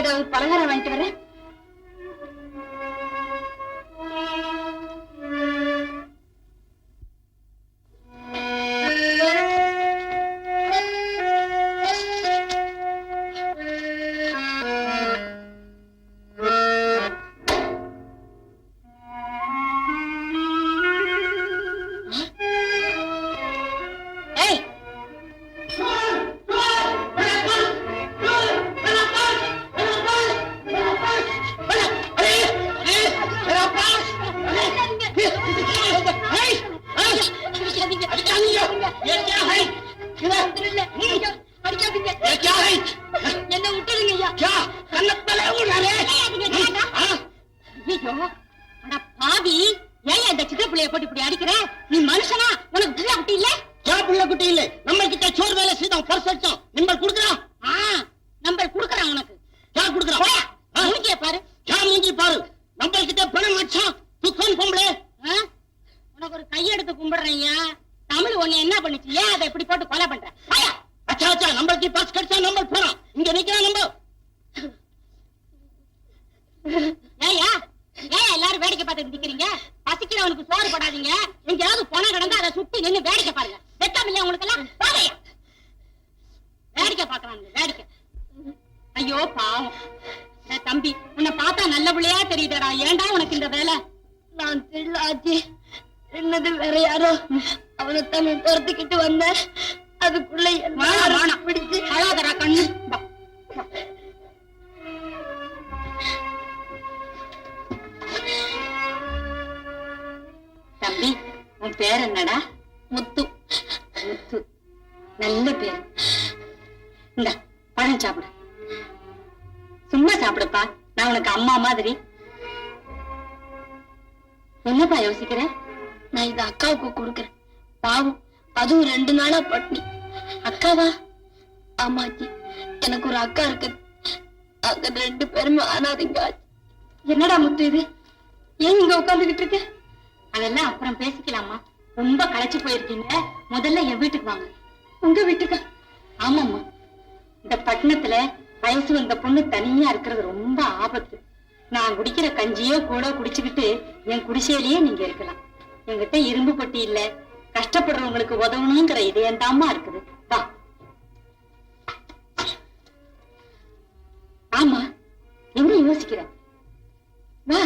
ஏதாவது பலகாரம் வாங்கிட்டு வரேன். தம்பி, உன் பேர் என்னடா? முத்து. முத்து, நல்ல பேர். இந்த பழம் சாப்பிடு. சும்மா சாப்பிடுப்பா, நான் உனக்கு அம்மா மாதிரி. என்னப்பா யோசிக்கிற? நான் இத அக்காவுக்கு கொடுக்கறேன். பாவம், அதுவும் 2 நாளா பட்னி. அக்காவா? ஆமாச்சி, எனக்கு ஒரு அக்கா இருக்கு. அங்க 2 பேருமே அனாதைங்க. என்னடா முத்து இது? ஏன் இங்க உட்கார்ந்துகிட்டு இருக்க? அதெல்லாம் அப்புறம் பேசிக்கலாமா. ரொம்ப களைச்சு போயிருக்கீங்க, முதல்ல என் வீட்டுக்கு வாங்க. உங்க வீட்டுக்கா? ஆமாம்மா, இந்த பட்டணத்துல வயசு வந்த பொண்ணு தனியா இருக்கிறது ரொம்ப ஆபத்து. நான் குடிக்கிற கஞ்சியோ கூட குடிச்சுக்கிட்டு என் குடிசையிலேயே நீங்க இருக்கலாம். என்கிட்ட இரும்பு பட்டி இல்ல, கஷ்டப்படுறவங்களுக்கு உதவணுங்கிற இதயம் தாமா இருக்குது. வா. ஆமா, என்ன யோசிக்கிற? வா.